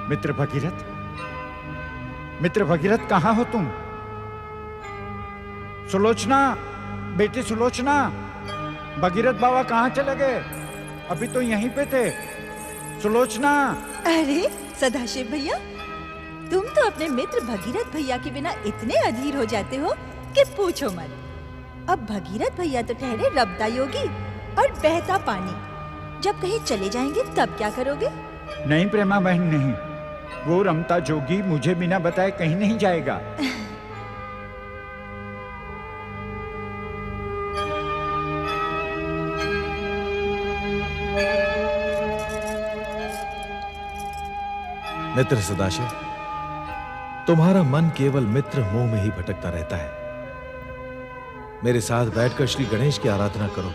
मित्र भगीरथ, मित्र भगीरथ कहाँ हो तुम? सुलोचना, बेटी सुलोचना, भगीरथ बाबा कहाँ चले गए? अभी तो यहीं पे थे। सुलोचना। अरे सदाशिव भैया, तुम तो अपने मित्र भगीरथ भैया के बिना इतने अधीर हो जाते हो कि पूछो मत। अब भगीरथ भैया तो ठहरे रब्दा योगी और बहता पानी। जब कहीं चले जाएंगे तब क्या करोगे? नहीं प्रेमा बहन, नहीं, वो रमता जोगी मुझे बिना बताए कहीं नहीं जाएगा। मित्र सदाशिव, तुम्हारा मन केवल मित्र मोह में ही भटकता रहता है। मेरे साथ बैठकर श्री गणेश की आराधना करो,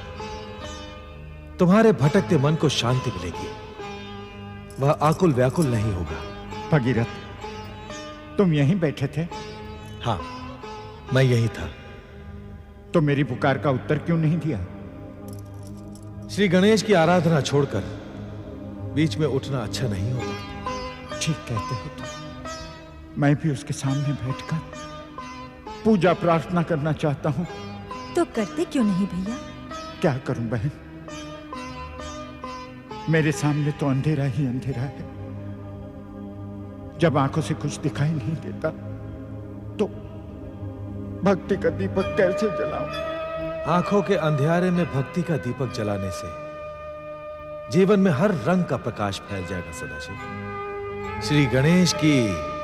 तुम्हारे भटकते मन को शांति मिलेगी। वह आकुल व्याकुल नहीं होगा। भगीरथ, तुम यहीं बैठे थे? हाँ, मैं यही था। तो मेरी पुकार का उत्तर क्यों नहीं दिया? श्री गणेश की आराधना छोड़कर बीच में उठना अच्छा नहीं होता। ठीक कहते हो तुम। मैं भी उसके सामने बैठकर पूजा प्रार्थना करना चाहता हूँ। तो करते क्यों नहीं भैया? क्या करूं बहन, मेरे सामने तो अंधेरा ही अंधेरा है। जब आंखों से कुछ दिखाई नहीं देता तो भक्ति का दीपक कैसे जलाऊं? आंखों के अंधियारे में भक्ति का दीपक जलाने से जीवन में हर रंग का प्रकाश फैल जाएगा। सदाशिव, श्री गणेश की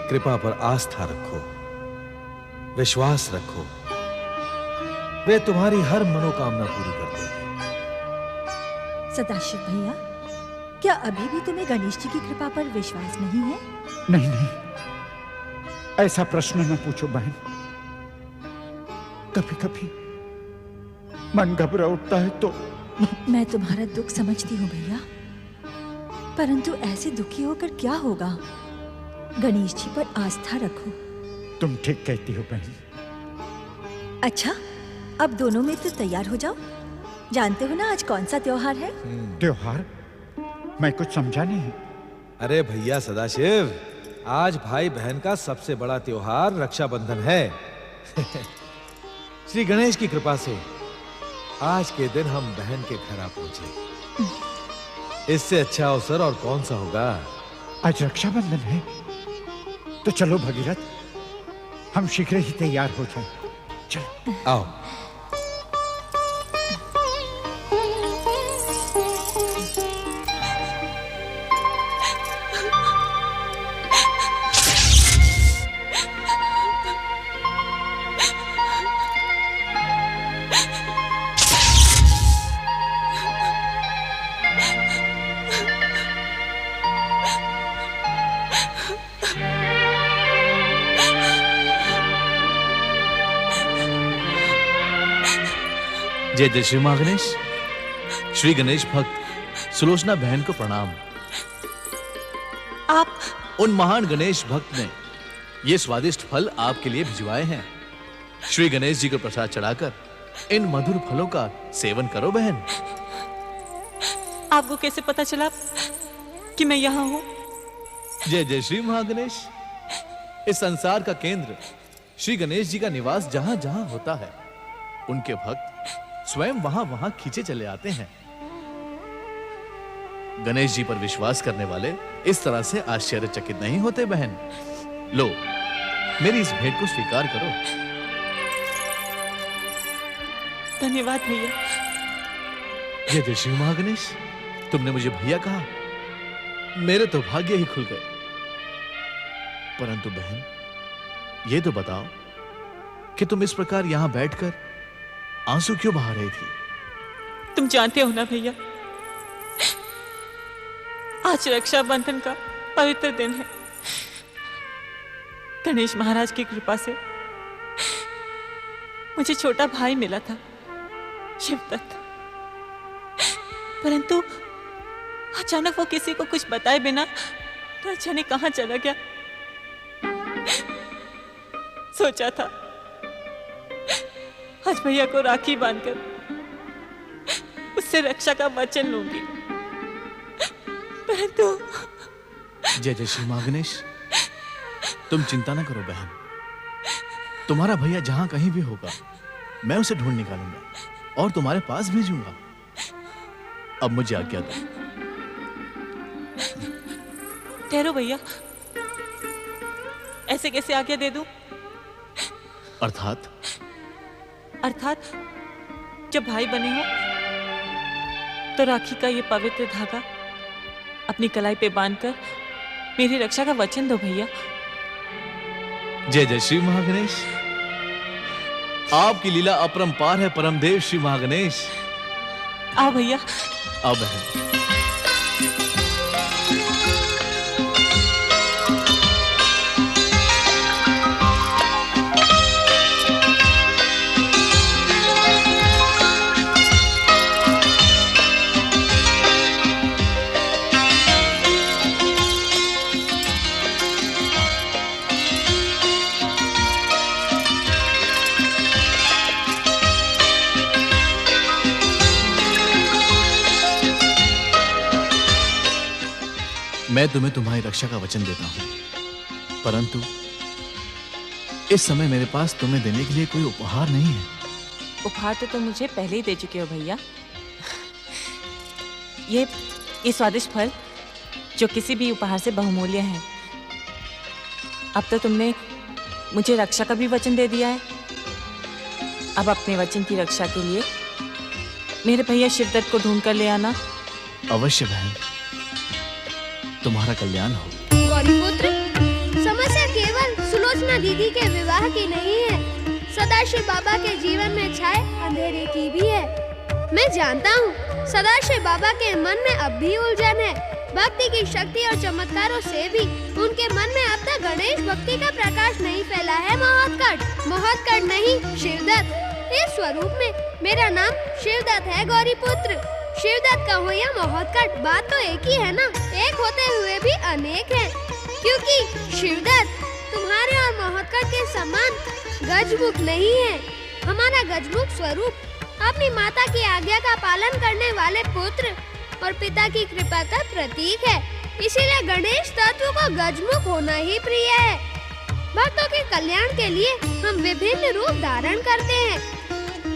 कृपा पर आस्था रखो, विश्वास रखो, वे तुम्हारी हर मनोकामना पूरी कर देंगे। सदाशिव भैया, क्या अभी भी तुम्हें गणेश जी की कृपा पर विश्वास नहीं है? नहीं नहीं, ऐसा प्रश्न न पूछो बहन। कभी कभी मन घबरा उठता है तो। मैं तुम्हारा दुख समझती हूँ भैया, परंतु ऐसे दुखी होकर क्या होगा? गणेश जी पर आस्था रखो। तुम ठीक कहती हो बहन। अच्छा, अब दोनों मित्र तैयार हो जाओ। जानते हो ना आज कौन सा त्योहार है? त्योहार? मैं कुछ समझा नहीं। अरे भैया सदाशिव, आज भाई बहन का सबसे बड़ा त्योहार रक्षाबंधन है। श्री गणेश की कृपा से आज के दिन हम बहन के घर आ पहुंचे। इससे अच्छा अवसर और कौन सा होगा? आज रक्षाबंधन है तो चलो भगीरथ, हम शीघ्र ही तैयार हो जाएं। चलो आओ। जय जय श्री मां गणेश। श्री गणेश भक्त सुलोचना बहन को प्रणाम। आप उन महान गणेश भक्त ने ये स्वादिष्ट फल आपके लिए भिजवाए हैं। श्री गणेश जी को प्रसाद चढ़ाकर इन मधुर फलों का सेवन करो बहन। आपको कैसे पता चला कि मैं यहाँ हूँ? जय जय श्री महागणेश। इस संसार का केंद्र श्री गणेश जी का निवास जहां जहां होता है, उनके भक्त स्वयं वहां वहां खींचे चले आते हैं। गणेश जी पर विश्वास करने वाले इस तरह से आश्चर्यचकित नहीं होते बहन। लो, मेरी इस भेंट को स्वीकार करो। धन्यवाद भैया। जय जय श्री महागणेश। तुमने मुझे भैया कहा, मेरे तो भाग्य ही खुल गए। परंतु बहन, ये तो बताओ कि तुम इस प्रकार यहां बैठकर आंसू क्यों बहा रही थी? तुम जानते हो ना भैया, आज रक्षाबंधन का पवित्र दिन है। गणेश महाराज की कृपा से मुझे छोटा भाई मिला था, शिवदत्त। परंतु अचानक वो किसी को कुछ बताए बिना न जाने कहां चला गया। सोचा था आज भैया को राखी बांधकर उससे रक्षा का वचन लूंगी, परंतु जय जय श्री महागणेश। तुम चिंता ना करो बहन, तुम्हारा भैया जहां कहीं भी होगा मैं उसे ढूंढ निकालूंगा और तुम्हारे पास भेजूंगा। अब मुझे आज्ञा दो। ठहरो भैया, ऐसे कैसे आज्ञा दे दूं? अर्थात अर्थात जब भाई बने हो तो राखी का ये पवित्र धागा अपनी कलाई पे बांधकर मेरी रक्षा का वचन दो भैया। जय जय श्री महागणेश। आपकी लीला अपरंपार है परमदेव श्री महागणेश। आओ भैया। आओ बहन। मैं तुम्हें तुम्हारी रक्षा का वचन देता हूं, परंतु इस समय मेरे पास तुम्हें देने के लिए कोई उपहार नहीं है। उपहार तो तुम मुझे पहले ही दे चुके हो भैया। ये स्वादिष्ट फल जो किसी भी उपहार से बहुमूल्य है। अब तो तुमने मुझे रक्षा का भी वचन दे दिया है। अब अपने वचन की रक्षा के लिए मेरे भैया शिवदत्त को ढूंढ कर ले आना। अवश्य बहन, तुम्हारा कल्याण हो। गौरीपुत्र, समस्या केवल सुलोचना दीदी के विवाह की नहीं है, सदाशिव बाबा के जीवन में छाए अंधेरे की भी है। मैं जानता हूँ सदाशिव बाबा के मन में अब भी उलझन है। भक्ति की शक्ति और चमत्कारों से भी उनके मन में अब तक गणेश भक्ति का प्रकाश नहीं फैला है। महोत्कट नहीं, शिवदत्त। इस स्वरूप में मेरा नाम शिवदत्त है गौरीपुत्र। शिवदत्त का हो या महोत्कट, बात तो एक ही है ना। एक होते हुए भी अनेक है, क्योंकि शिवदत्त तुम्हारे और महोत्कट के समान गजमुख नहीं है। हमारा गजमुख स्वरूप अपनी माता की आज्ञा का पालन करने वाले पुत्र और पिता की कृपा का प्रतीक है। इसीलिए गणेश तत्व को गजमुख होना ही प्रिय है। भक्तों के कल्याण के लिए हम विभिन्न रूप धारण करते हैं,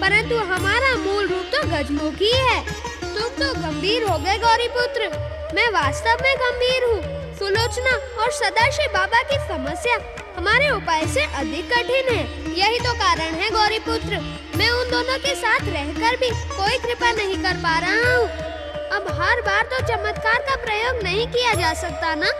परंतु हमारा मूल रूप तो गजमुख ही है। तुम तो गंभीर हो गए गौरीपुत्र, मैं वास्तव में गंभीर हूँ। सुलोचना और सदाशिव बाबा की समस्या हमारे उपाय से अधिक कठिन है। यही तो कारण है गौरीपुत्र, मैं उन दोनों के साथ रहकर भी कोई कृपा नहीं कर पा रहा हूँ। अब हर बार तो चमत्कार का प्रयोग नहीं किया जा सकता ना।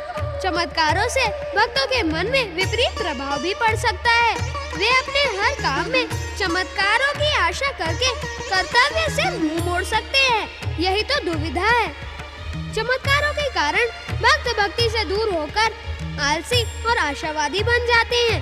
चमत्कारों से भक्तों के मन में विपरीत प्रभाव भी पड़ सकता है। वे अपने हर काम में चमत्कारों की आशा करके कर्तव्य से मुंह मोड़ सकते हैं। यही तो दुविधा है। चमत्कारों के कारण भक्त भक्ति से दूर होकर आलसी और आशावादी बन जाते हैं।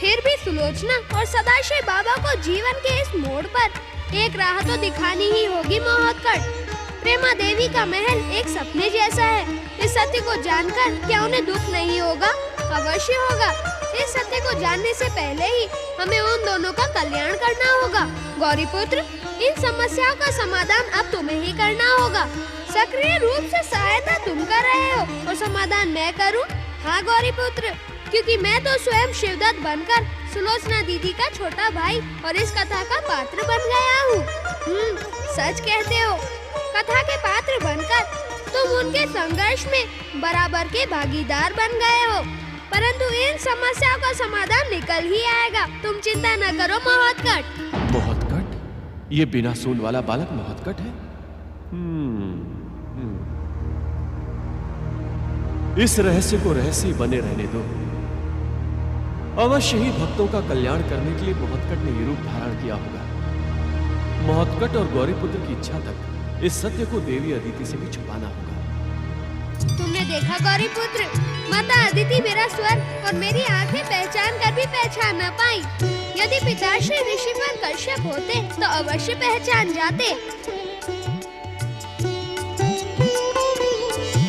फिर भी सुलोचना और सदाशिव बाबा को जीवन के इस मोड़ पर एक राह तो दिखानी ही होगी महोत्कट। प्रेमा देवी का महल एक सपने जैसा है। इस सत्य को जानकर क्या उन्हें दुख नहीं होगा? अवश्य होगा। इस सत्य को जानने से पहले ही हमें उन दोनों का कल्याण करना होगा। गौरीपुत्र, इन समस्याओं का समाधान अब तुम्हें ही करना होगा। सक्रिय रूप से सहायता तुम कर रहे हो और समाधान मैं करूं? हाँ गौरीपुत्र, क्योंकि मैं तो स्वयं शिवदत्त बनकर सुलोचना दीदी का छोटा भाई और इस कथा का पात्र बन गया हूँ। सच कहते हो, कथा के पात्र बनकर तुम उनके संघर्ष में बराबर के भागीदार बन गए हो। परंतु इन समस्याओं का समाधान निकल ही आएगा, तुम चिंता न करो महोत्कट। महोत्कट? ये बिना सूंड वाला बालक महोत्कट है? इस रहस्य को रहस्य बने रहने दो। अवश्य ही भक्तों का कल्याण करने के लिए महोत्कट ने ये रूप धारण किया होगा। महोत्कट और गौरीपुत्र की इच्छा तक इस सत्य को देवी अदिति से भी छुपाना होगा। तुमने देखा गौरीपुत्र, माता अदिति मेरा स्वर और मेरी आंखें पहचान कर भी पहचान न पाई। यदि पिताश्री ऋषिवर कश्यप होते तो अवश्य पहचान जाते।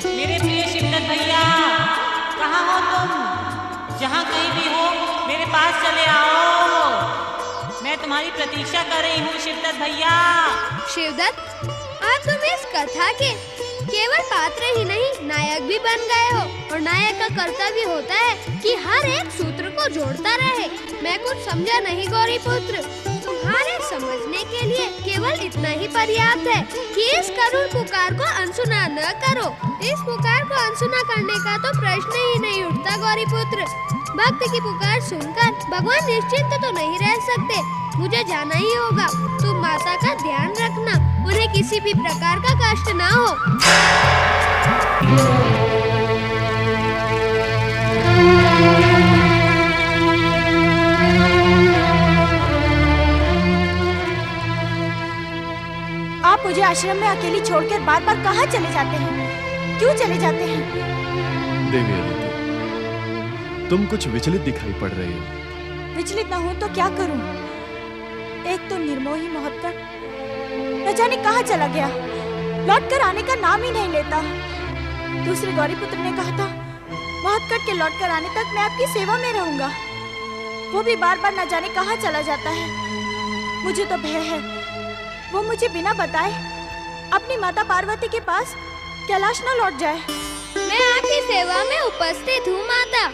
मेरे प्रिय शिवदत्त भैया, कहाँ हो तुम? जहाँ कहीं भी हो मेरे पास चले आओ। मैं तुम्हारी प्रतीक्षा कर रही हूँ शिवदत्त भैया। शिवदत्त, आज तुम इस कथा के केवल पात्र ही नहीं, नायक भी बन गए हो। और नायक का कर्तव्य होता है कि हर एक सूत्र को जोड़ता रहे। मैं कुछ समझा नहीं गौरी पुत्र। तुम्हारे समझने के लिए केवल इतना ही पर्याप्त है कि इस करुण पुकार को अनसुना न करो। इस पुकार को अनसुना करने का तो प्रश्न ही नहीं उठता गौरी पुत्र। भक्त की पुकार सुनकर भगवान निश्चिंत तो नहीं रह सकते। मुझे जाना ही होगा। तुम माता का ध्यान रखना, उन्हें किसी भी प्रकार का कष्ट ना हो। आप मुझे आश्रम में अकेली छोड़कर बार बार कहाँ चले जाते हैं? क्यों चले जाते हैं? देवी अदिति, तुम कुछ विचलित दिखाई पड़ रही हो। विचलित न हूँ तो क्या करूँ? एक तो निर्मोही महोत्कट न जाने कहाँ चला गया, लौट कर आने का नाम ही नहीं लेता। दूसरे गौरीपुत्र ने कहा था महोत्कट के लौट कर आने तक मैं आपकी सेवा में रहूंगा। वो भी बार बार न जाने कहाँ चला जाता है। मुझे तो भय है वो मुझे बिना बताए अपनी माता पार्वती के पास कैलाश न लौट जाए। मैं आपकी सेवा में उपस्थित हूँ माता।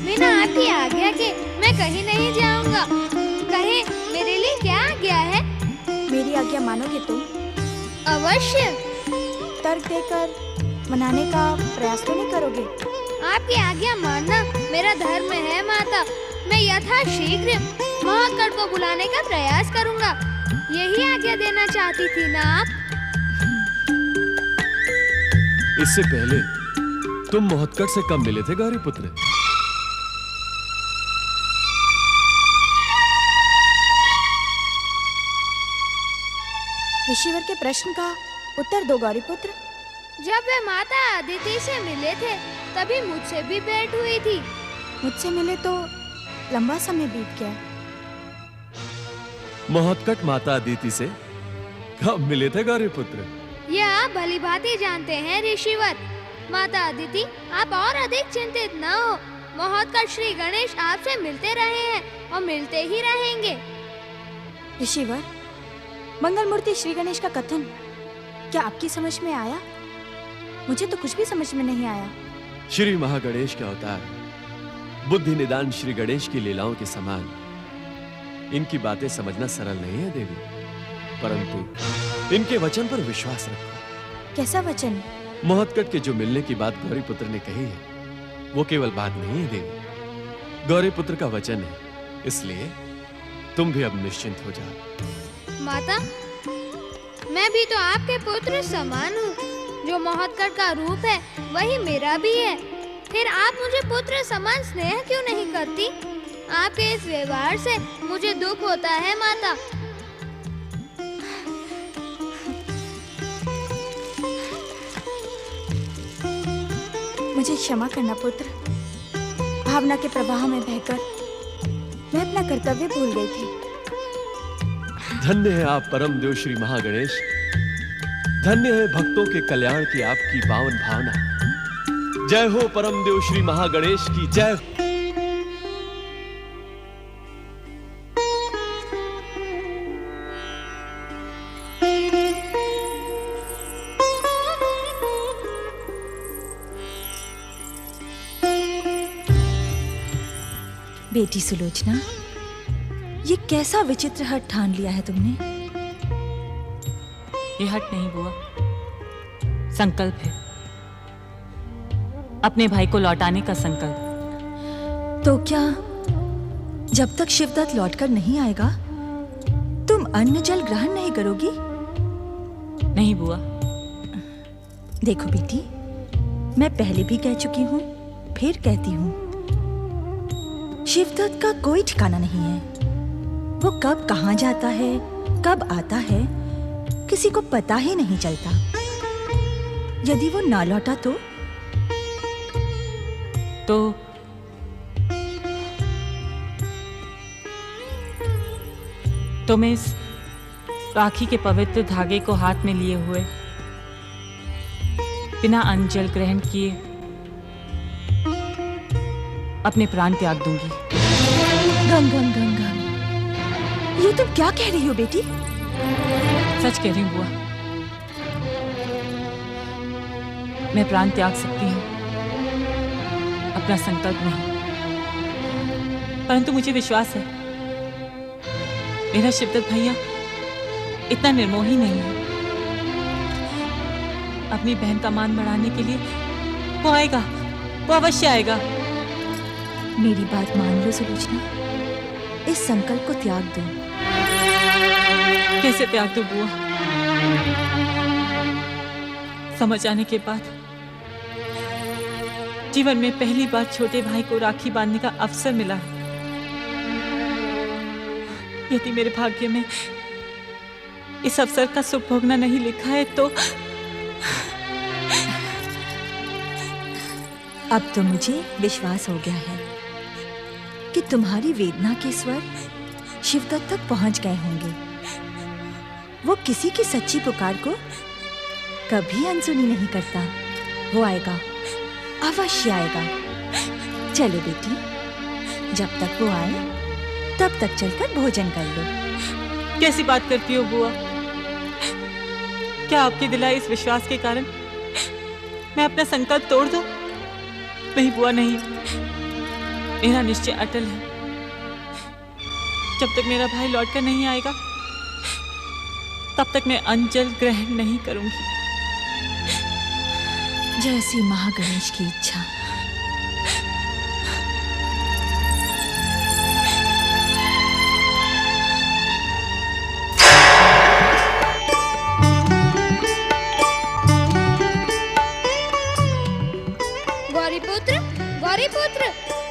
बिना आपकी आज्ञा के मैं कहीं नहीं जाऊंगा। कहे मेरे लिए क्या आज्ञा है? मेरी आज्ञा मानोगे तुम? अवश्य। तर्क देकर मनाने का प्रयास तो नहीं करोगे? आपकी आज्ञा मानना मेरा धर्म है माता। मैं यथाशीघ्र महोत्कट को बुलाने का प्रयास करूंगा। यही आज्ञा देना चाहती थी ना आप? इससे पहले तुम महोत्कट से कब मिले थे गौरीपुत्र? ऋषिवर के प्रश्न का उत्तर दो गौरीपुत्र। जब वे माता अदिति से मिले थे तभी मुझसे भी भेंट हुई थी। मुझसे मिले तो लंबा समय बीत गया। महोत्कट माता अदिति से कब मिले थे गौरीपुत्र? यह आप भली भांति जानते हैं ऋषिवर। माता अदिति, आप और अधिक चिंतित न हो। महोत्कट श्री गणेश आपसे मिलते रहे हैं और मिलते ही रहेंगे। ऋषिवर, मंगल मूर्ति श्री गणेश का कथन क्या आपकी समझ में आया? मुझे तो कुछ भी समझ में नहीं आया। श्री महागणेश के अवतार बुद्धि निदान श्री गणेश की लीलाओं के समान इनकी बातें समझना सरल नहीं है देवी, परंतु इनके वचन पर विश्वास रखो। कैसा वचन? महोत्कट के जो मिलने की बात गौरीपुत्र ने कही है वो केवल बात नहीं है देवी, गौरीपुत्र का वचन है। इसलिए तुम भी अब निश्चिंत हो जाओ। माता, मैं भी तो आपके पुत्र समान हूँ। जो महोत्कट का रूप है वही मेरा भी है। फिर आप मुझे पुत्र समान स्नेह क्यों नहीं करती? आपके इस व्यवहार से मुझे दुख होता है माता। मुझे क्षमा करना पुत्र। भावना के प्रवाह में बहकर मैं अपना कर्तव्य भूल गई थी। धन्य है आप परम देव श्री महागणेश। धन्य है भक्तों के कल्याण की आपकी पावन भावना। जय हो परम देव श्री महागणेश की जय। बेटी सुलोचना, ये कैसा विचित्र हठ ठान लिया है तुमने? ये हट नहीं बुआ, संकल्प है। अपने भाई को लौटाने का संकल्प। तो क्या जब तक शिवदत्त लौटकर नहीं आएगा तुम अन्न जल ग्रहण नहीं करोगी? नहीं बुआ। देखो बेटी, मैं पहले भी कह चुकी हूँ, फिर कहती हूँ, शिवदत्त का कोई ठिकाना नहीं है। वो कब कहाँ जाता है, कब आता है, किसी को पता ही नहीं चलता। यदि वो ना लौटा तो मैं इस राखी के पवित्र धागे को हाथ में लिए हुए बिना अन्न जल ग्रहण किए अपने प्राण त्याग दूंगी। गंग गंग गंग गंग, ये तुम क्या कह रही हो बेटी? सच कह रही हूँ बुआ, मैं प्राण त्याग सकती हूँ, अपना संकल्प नहीं। परंतु मुझे विश्वास है मेरा शिवदत्त भैया इतना निर्मोही नहीं है। अपनी बहन का मान बढ़ाने के लिए वो आएगा, वो अवश्य आएगा। मेरी बात मान लो सुलोचना, इस संकल्प को त्याग दो। कैसे त्याग दूं बुआ? समझ आने के बाद जीवन में पहली बार छोटे भाई को राखी बांधने का अवसर मिला है। यदि मेरे भाग्य में इस अवसर का सुख भोगना नहीं लिखा है तो अब तो मुझे विश्वास हो गया है कि तुम्हारी वेदना के स्वर शिवदत्त तक पहुंच गए होंगे। वो किसी की सच्ची पुकार को कभी अनसुनी नहीं करता। वो आएगा, अवश्य आएगा। चलो बेटी, जब तक वो आए तब तक चलकर भोजन कर लो। कैसी बात करती हो बुआ? क्या आपकी दिलाई इस विश्वास के कारण मैं अपना संकल्प तोड़ दूं? नहीं बुआ, नहीं। मेरा निश्चय अटल है। जब तक मेरा भाई लौटकर नहीं आएगा तब तक मैं अंजल ग्रहण नहीं करूंगी। जैसी महागणेश की इच्छा। गौरीपुत्र,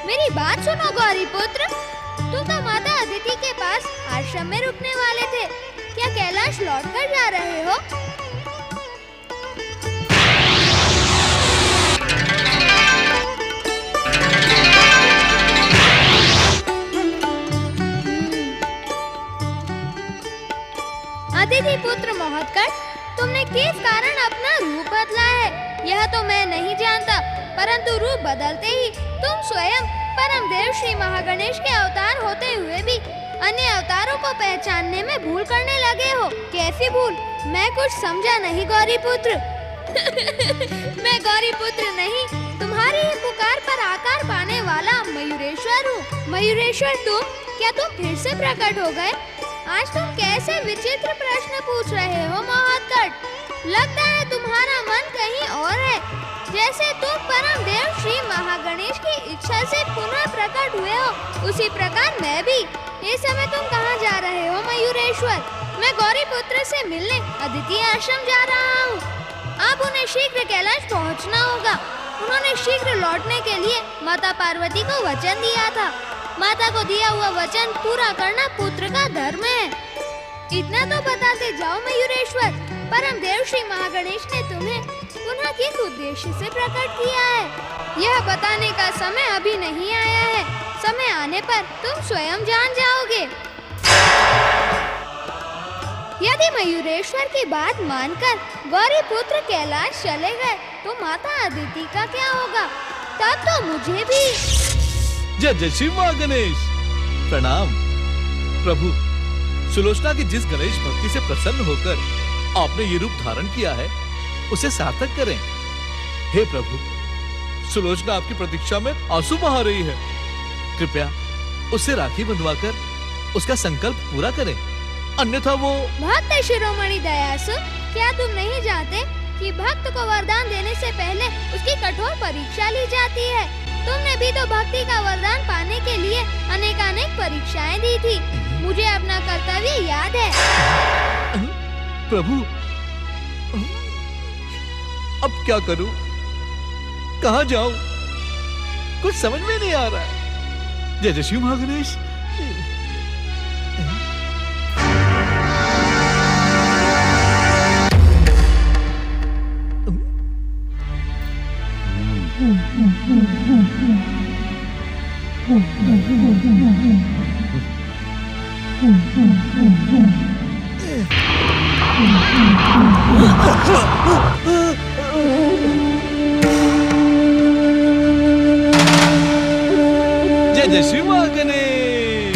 मेरी बात सुनो गौरीपुत्र। तुम तो माता अदिति के पास आश्रम में रुकने वाले थे, क्या कैलाश लौटकर जा रहे हो? अदिति पुत्र महोत्कट, तुमने किस कारण अपना रूप बदला है यह तो मैं नहीं जानता, परंतु रूप बदलते ही तुम स्वयं परम देव श्री महागणेश के अवतार होते हुए भी अन्य अवतारों को पहचानने में भूल करने लगे हो। कैसी भूल? मैं कुछ समझा नहीं गौरीपुत्र। मैं गौरीपुत्र नहीं, तुम्हारी ही पुकार पर आकार पाने वाला मयूरेश्वर हूँ। मयूरेश्वर तुम, क्या तुम फिर से प्रकट हो गए? आज तुम कैसे विचित्र प्रश्न पूछ रहे हो महोत्कट? लगता है तुम्हारा मन कहीं और है। जैसे तुम परम देव श्री महागणेश की इच्छा से पुनः प्रकट हुए हो, उसी प्रकार मैं भी। इस समय तुम कहाँ जा रहे हो मयूरेश्वर? मैं गौरीपुत्र से मिलने अदिति आश्रम जा रहा हूँ। अब उन्हें शीघ्र कैलाश पहुँचना होगा। उन्होंने शीघ्र लौटने के लिए माता पार्वती को वचन दिया था। माता को दिया हुआ वचन पूरा करना पुत्र का धर्म है। इतना तो बताते जाओ मयूरेश्वर, परम देव श्री महागणेश ने तुम्हें पुनः किस उद्देश्य से प्रकट किया है? यह बताने का समय अभी नहीं आया है। समय आने पर तुम स्वयं जान जाओगे। यदि मयूरेश्वर की बात मानकर गौरीपुत्र कैलाश चले गए तो माता अदिति का क्या होगा? तब तो मुझे भी। जय जय श्री महागणेश। प्रणाम प्रभु। सुलोचना की जिस गणेश भक्ति से प्रसन्न होकर आपने ये रूप धारण किया है उसे सार्थक करें। हे प्रभु, सुलोचना आपकी प्रतीक्षा में आंसू बहा रही है। कृपया उससे राखी बंधवाकर उसका संकल्प पूरा करें, अन्यथा वो। भक्त शिरोमणि दयासु, क्या तुम नहीं जानते कि भक्त को वरदान देने से पहले उसकी कठोर परीक्षा ली जाती है? तुमने भी तो भक्ति का वरदान पाने के लिए अनेकानेक परीक्षाएं दी थी। मुझे अपना कर्तव्य याद है। प्रभु, अब क्या करूं? कहां जाऊं? कुछ समझ में नहीं आ रहा है। जय जय श्री महागणेश। जय श्री मां गणेश,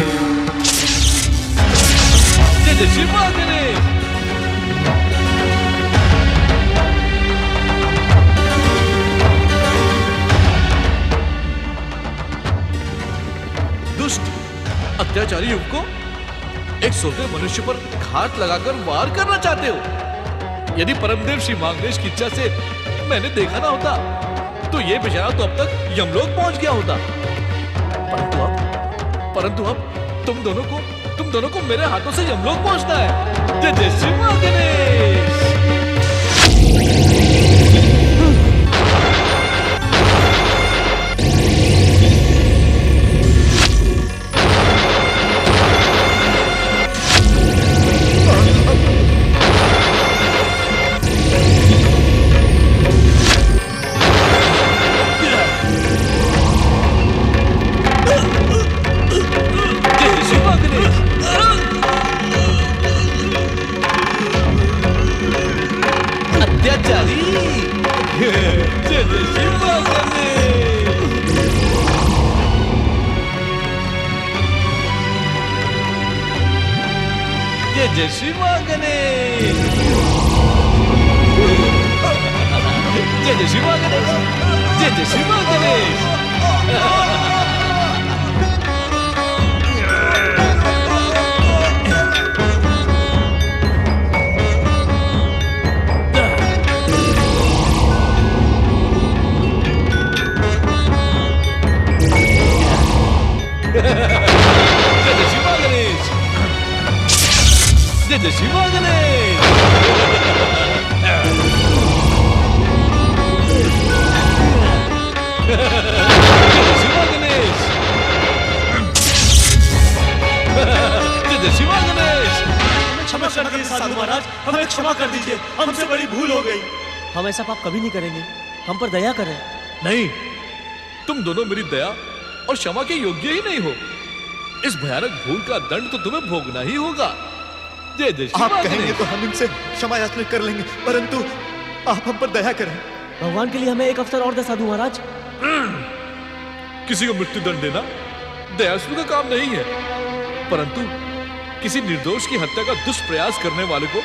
जय श्री मां गणेश। दुष्ट अत्याचारी युवक को एक सोते मनुष्य पर घात लगाकर वार करना चाहते हो। यदि परमदेव श्री मांगलेश की इच्छा से मैंने देखा ना होता तो ये बेचारा तो अब तक यमलोक पहुंच गया होता। परंतु अब तुम दोनों को मेरे हाथों से यमलोक पहुंचना है। जय जय श्री मां गणेश। जय श्री मां गणेश, जय श्री मां गणेश, जय श्री मां गणेश। जय जय श्री मां गणेश। जय श्री मां गणेश। जय जय श्री मां गणेश। क्षमा कर दीजिए साधु महाराज, हमें क्षमा कर दीजिए, हमसे बड़ी भूल हो गई। हम ऐसा पाप कभी नहीं करेंगे, हम पर दया करें। नहीं, तुम दोनों मेरी दया और क्षमा के योग्य ही नहीं हो। इस भयानक भूल का दंड तो तुम्हें भोगना ही होगा। जय जय श्री आप मां कहेंगे गणेश। तो हम इनसे क्षमा याचना कर लेंगे, परंतु आप हम पर दया करें। भगवान के लिए हमें एक अवसर और दे साधु महाराज। किसी को मृत्यु दंड देना दयाशु का काम नहीं है, परंतु किसी निर्दोष की हत्या का दुष्प्रयास करने वाले को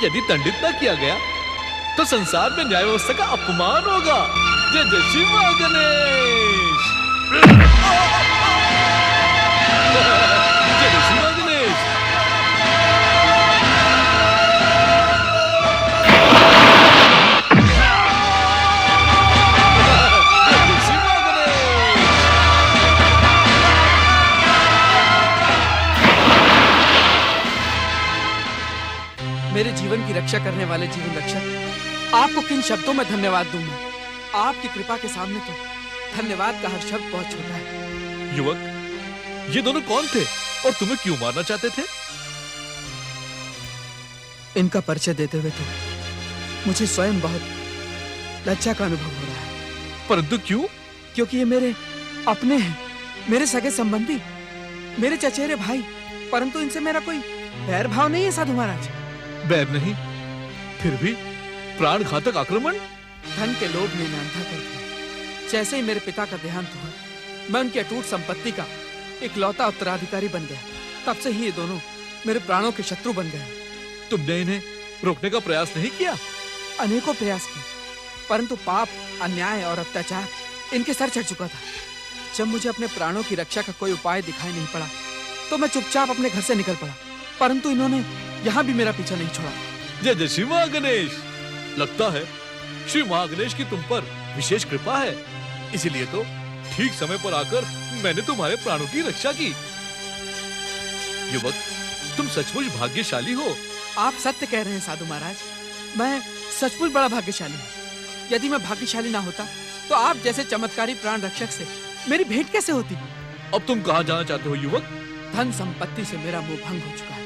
यदि दंडित न किया गया तो संसार में न्याय व्यवस्था का अपमान होगा। जय जय श्री मां गणेश। जय जय श्री मां गणेश। मेरे जीवन की रक्षा करने वाले जीवन रक्षक, आपको किन शब्दों में धन्यवाद दूं मैं? आपकी कृपा के सामने तो धन्यवाद का हर शब्द बहुत छोटा है। युवक, ये दोनों कौन थे और तुम्हें क्यों मारना चाहते थे? इनका परिचय देते हुए तो मुझे स्वयं बहुत लज्जा का अनुभव हो रहा है। परंतु क्यों? क्योंकि ये मेरे अपने हैं, मेरे सगे संबंधी, मेरे चचेरे भाई, परंतु इनसे मेरा कोई बैर भाव नहीं है साधु महाराज। बैर नहीं, फिर भी प्राण घातक आक्रमण। धन के लोभ ने अंधा कर दिया। जैसे ही मेरे पिता का देहांत हुआ, मैं उनकी अटूट संपत्ति का इकलौता उत्तराधिकारी बन गया। तब से ही ये दोनों मेरे प्राणों के शत्रु बन गए। तुमने इन्हें रोकने का प्रयास नहीं किया? अनेकों प्रयास किए, परंतु पाप, अन्याय और अत्याचार इनके सर चढ़ चुका था। जब मुझे अपने प्राणों की रक्षा का कोई उपाय दिखाई नहीं पड़ा तो मैं चुपचाप अपने घर से निकल पड़ा, परंतु इन्होंने यहाँ भी मेरा पीछा नहीं छोड़ा। जय जय श्री मां गणेश। लगता है श्री मां गणेश की तुम पर विशेष कृपा है, इसीलिए तो ठीक समय पर आकर मैंने तुम्हारे प्राणों की रक्षा की। युवक, तुम सचमुच भाग्यशाली हो। आप सत्य कह रहे हैं साधु महाराज, मैं सचमुच बड़ा भाग्यशाली हूँ। यदि मैं भाग्यशाली ना होता तो आप जैसे चमत्कारी प्राण रक्षक से मेरी भेंट कैसे होती? अब तुम कहाँ जाना चाहते हो युवक? धन संपत्ति से मेरा मोह भंग हो चुका है।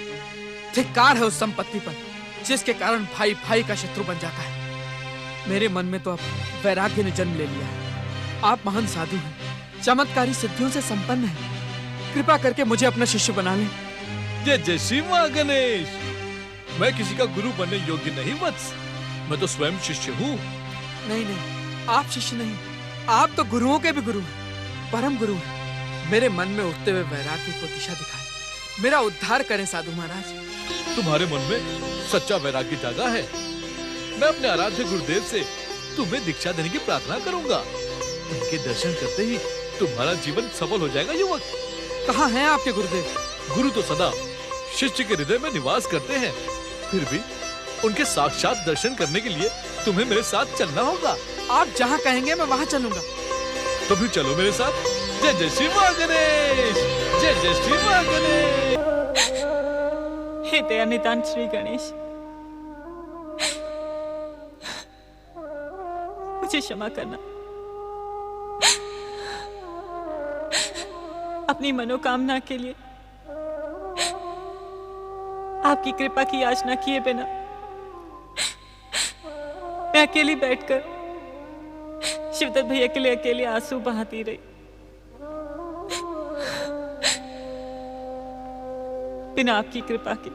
धिक्कार है उस संपत्ति पर जिसके कारण भाई भाई का शत्रु बन जाता है। मेरे मन में तो अब वैराग्य ने जन्म ले लिया है। आप महान साधु हैं, चमत्कारी सिद्धियों से संपन्न हैं। कृपा करके मुझे अपना शिष्य बना लें। जय जय श्री मां गणेश। मैं किसी का गुरु बनने योग्य नहीं वत्स, मैं तो स्वयं शिष्य हूँ। नहीं नहीं, आप शिष्य नहीं, आप तो गुरुओं के भी गुरु हैं, परम गुरु हैं। मेरे मन में उठते हुए वैराग्य को दिशा दिखाए, मेरा उद्धार करें साधु महाराज। तुम्हारे मन में सच्चा वैराग्य जागा है। मैं अपने आराध्य गुरुदेव से तुम्हें दीक्षा देने की प्रार्थना करूंगा। उनके दर्शन करते ही तुम्हारा जीवन सफल हो जाएगा युवक। कहाँ हैं आपके गुरुदेव? गुरु तो सदा शिष्य के हृदय में निवास करते हैं, फिर भी उनके साक्षात दर्शन करने के लिए तुम्हें मेरे साथ चलना होगा। आप जहाँ कहेंगे मैं वहाँ चलूंगा। तो फिर चलो मेरे साथ। जय जय श्री मां गणेश, जय जय श्री मां गणेश। हे दया निदान श्री गणेश, मुझे क्षमा करना। अपनी मनोकामना के लिए आपकी कृपा की याचना किए बिना मैं अकेली बैठकर शिवदत्त भैया के लिए अकेले आंसू बहाती रही। बिना आपकी कृपा के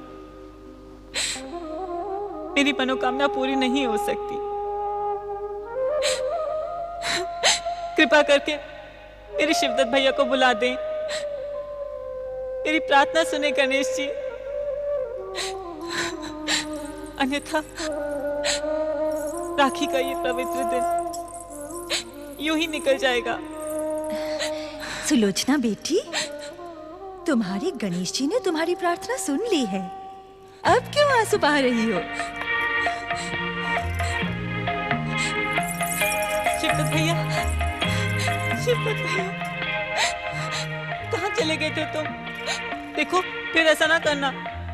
मेरी मनोकामना पूरी नहीं हो सकती। कृपा करके मेरे शिवदत्त भैया को बुला दें, मेरी प्रार्थना सुने गणेश जी, अन्यथा राखी का ये पवित्र दिन यूं ही निकल जाएगा। सुलोचना बेटी, तुम्हारे गणेश जी ने तुम्हारी प्रार्थना सुन ली है। अब क्यों आंसू बहा रही हो? शिवदत्त भैया, शिवदत्त भैया, कहाँ चले गए थे तुम? देखो फिर ऐसा ना करना।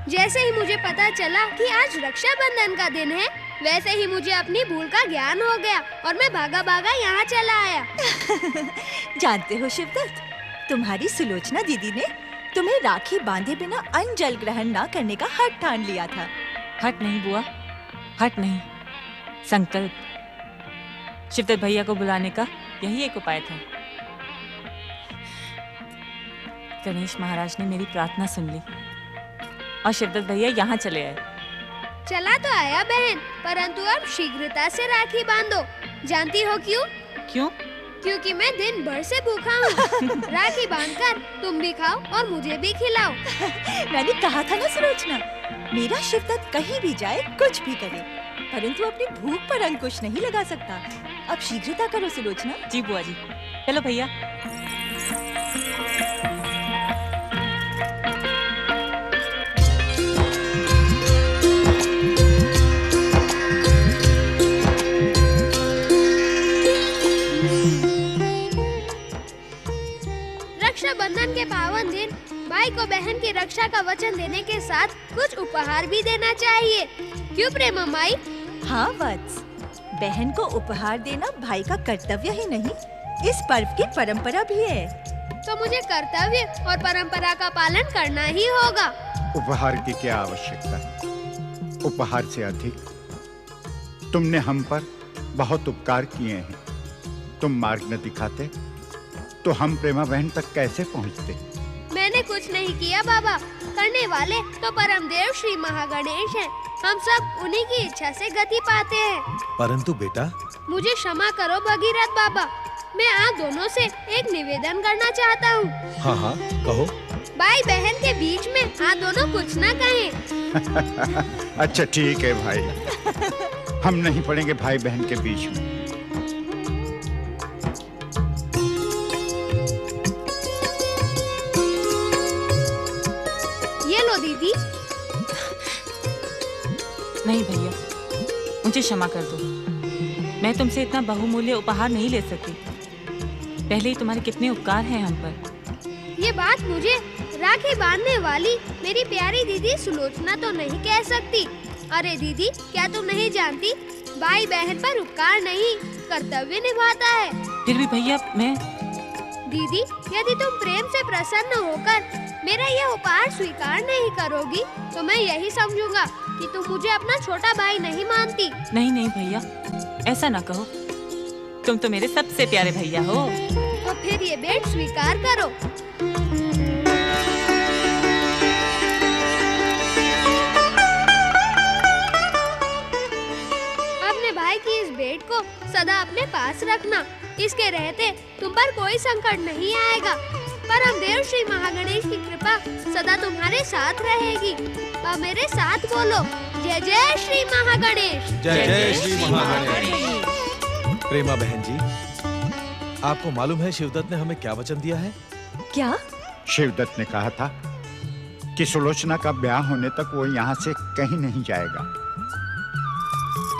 जैसे ही मुझे पता चला कि आज रक्षाबंधन का दिन है, वैसे ही मुझे अपनी भूल का ज्ञान हो गया और मैं भागा भागा यहाँ चला आया। जानते हो शिवदत्त, तुम्हारी सुलोचना दीदी ने तुम्हें राखी बांधे बिना अन्न जल ग्रहण न करने का हठ ठान लिया था। हट नहीं बुआ, हट नहीं, संकल्प। शिवदत्त भैया को बुलाने का यही एक उपाय था। गणेश महाराज ने मेरी प्रार्थना सुन ली और शिवदत्त भैया यहाँ चले आए। चला तो आया बहन, परंतु अब शीघ्रता से राखी बांधो। जानती हो क्यों? क्यों? क्योंकि मैं दिन भर से भूखा हूँ। राखी बांधकर तुम भी खाओ और मुझे भी खिलाओ। मैंने कहा था ना सुलोचना, मेरा शिवदत्त कहीं भी जाए, कुछ भी करे, परंतु अपनी भूख पर अंकुश नहीं लगा सकता। अब शीघ्रता करो सुलोचना। जी बुआ जी, चलो भैया। रक्षाबंधन के पावन दिन भाई को बहन की रक्षा का वचन देने के साथ कुछ उपहार भी देना चाहिए। क्यों प्रेमा माई? हाँ वत्स, बहन को उपहार देना भाई का कर्तव्य ही नहीं, इस पर्व की परंपरा भी है। तो मुझे कर्तव्य और परंपरा का पालन करना ही होगा। उपहार की क्या आवश्यकता? उपहार से अधिक तुमने हम पर बहुत उपकार किए हैं। तुम मार्ग न दिखाते तो हम प्रेमा बहन तक कैसे पहुंचते? मैंने कुछ नहीं किया बाबा, करने वाले तो परमदेव श्री महागणेश हैं। हम सब उन्हीं की इच्छा से गति पाते हैं। परंतु बेटा, मुझे क्षमा करो भगीरथ बाबा, मैं आप दोनों से एक निवेदन करना चाहता हूँ। हाँ हाँ कहो। भाई बहन के बीच में आप दोनों कुछ ना कहें। अच्छा ठीक है भाई, हम नहीं पड़ेंगे भाई बहन के बीच में। ये लो दीदी। नहीं भैया, मुझे क्षमा कर दो। मैं तुमसे इतना बहुमूल्य उपहार नहीं ले सकती। पहले ही तुम्हारे कितने उपकार हैं हम पर। ये बात मुझे राखी बांधने वाली मेरी प्यारी दीदी सुलोचना तो नहीं कह सकती। अरे दीदी, क्या तुम नहीं जानती, भाई बहन पर उपकार नहीं, कर्तव्य निभाता है। फिर भी भैया मैं... दीदी, यदि तुम प्रेम से प्रसन्न होकर मेरा यह उपहार स्वीकार नहीं करोगी तो मैं यही समझूंगा कि तुम मुझे अपना छोटा भाई नहीं मानती। नहीं नहीं भैया, ऐसा ना कहो, तुम तो मेरे सबसे प्यारे भैया हो। तो फिर ये भेंट स्वीकार करो। अपने भाई की इस भेंट को सदा अपने पास रखना, इसके रहते तुम पर कोई संकट नहीं आएगा। परमदेव श्री महागणेश की कृपा सदा तुम्हारे साथ रहेगी। अब मेरे साथ बोलो, जय जय श्री महागणेश। जय जय श्री महागणेश। प्रेमा बहन जी, आपको मालूम है शिवदत्त ने हमें क्या वचन दिया है? क्या? शिवदत्त ने कहा था कि सुलोचना का ब्याह होने तक वो यहाँ से कहीं नहीं जाएगा।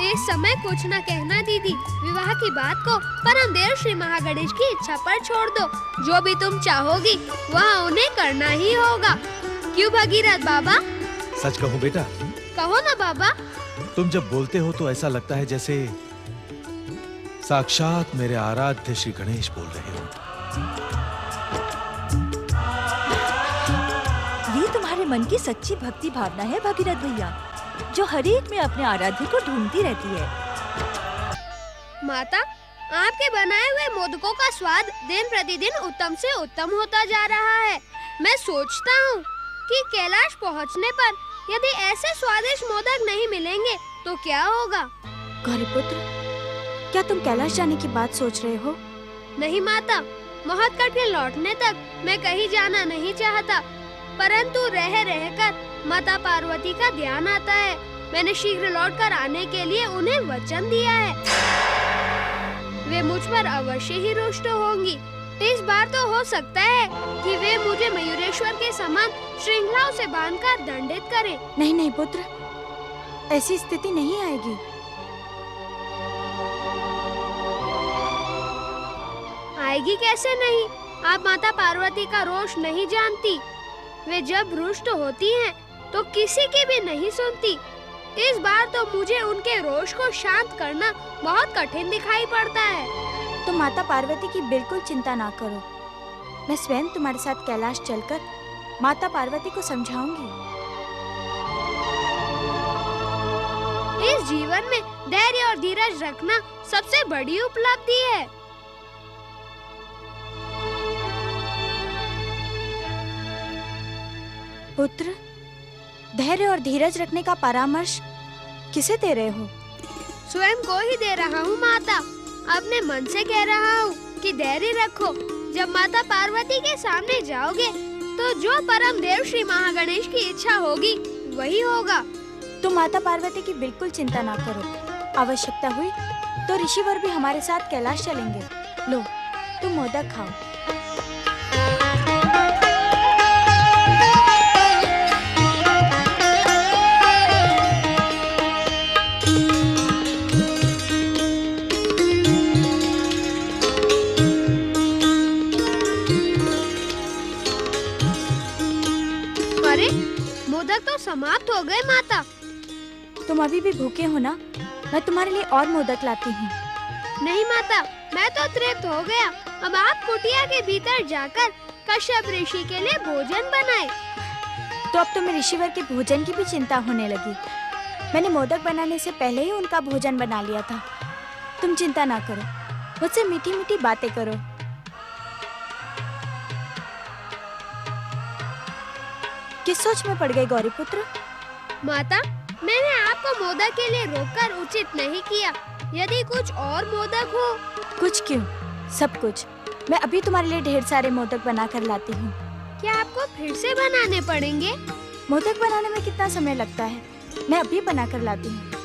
इस समय कुछ न कहना दीदी, विवाह की बात को परमदेव श्री महागणेश की इच्छा पर छोड़ दो। जो भी तुम चाहोगी वह उन्हें करना ही होगा। क्यों भगीरथ बाबा? सच कहूँ बेटा? कहो ना बाबा। तुम जब बोलते हो तो ऐसा लगता है जैसे साक्षात मेरे आराध्य श्री गणेश बोल रहे हो। ये तुम्हारे मन की सच्ची भक्ति भावना है भगीरथ भैया, जो हर एक में अपने आराध्य को ढूंढती रहती है। माता, आपके बनाए हुए मोदकों का स्वाद दिन प्रतिदिन उत्तम से उत्तम होता जा रहा है। मैं सोचता हूँ कि कैलाश पहुँचने पर यदि ऐसे स्वादिष्ट मोदक नहीं मिलेंगे तो क्या होगा? गौरीपुत्र, क्या तुम कैलाश जाने की बात सोच रहे हो? नहीं माता, महोत्कट के लौटने तक मैं कहीं जाना नहीं चाहता, परंतु रह रहकर माता पार्वती का ध्यान आता है। मैंने शीघ्र लौटकर आने के लिए उन्हें वचन दिया है। वे मुझ पर अवश्य ही रुष्ट होंगी। इस बार तो हो सकता है कि वे मुझे मयूरेश्वर के समान श्रृंखलाओं से बांधकर दंडित करें। नहीं नहीं पुत्र, ऐसी स्थिति नहीं आएगी। आएगी कैसे नहीं? आप माता पार्वती का रोष नहीं जानती। वे जब रुष्ट होती हैं तो किसी की भी नहीं सुनती। इस बार तो मुझे उनके रोष को शांत करना बहुत कठिन दिखाई पड़ता है। तो माता पार्वती की बिल्कुल चिंता ना करो। मैं स्वयं तुम्हारे साथ कैलाश चलकर माता पार्वती को समझाऊंगी। इस जीवन में धैर्य और धीरज रखना सबसे बड़ी उपलब्धि है। पुत्र, धैर्य और धीरज रखने का परामर्श किसे दे रहे हो? स्वयं को ही दे रहा हूँ माता। अपने मन से कह रहा हूँ कि धैर्य रखो। जब माता पार्वती के सामने जाओगे तो जो परम देव श्री महागणेश की इच्छा होगी वही होगा। तुम माता पार्वती की बिल्कुल चिंता ना करो। आवश्यकता हुई तो ऋषिवर भी हमारे साथ कैलाश चलेंगे। लो, तुम मोदक खाओ। मोदक तो समाप्त हो गए माता। तुम अभी भी भूखे हो ना? मैं तुम्हारे लिए और मोदक लाती हूँ। नहीं माता, मैं तो तृप्त हो गया। अब आप कुटिया के भीतर जाकर कश्यप ऋषि के लिए भोजन बनाए। तो अब तुम्हें ऋषिवर के भोजन की भी चिंता होने लगी। मैंने मोदक बनाने से पहले ही उनका भोजन बना लिया था। तुम चिंता ना करो, मुझसे मीठी मीठी बातें करो। किस सोच में पड़ गए गौरीपुत्र? माता, मैंने आपको मोदक के लिए रोककर उचित नहीं किया। यदि कुछ और मोदक हो। कुछ क्यों, सब कुछ। मैं अभी तुम्हारे लिए ढेर सारे मोदक बना कर लाती हूँ। क्या आपको फिर से बनाने पड़ेंगे? मोदक बनाने में कितना समय लगता है? मैं अभी बना कर लाती हूँ।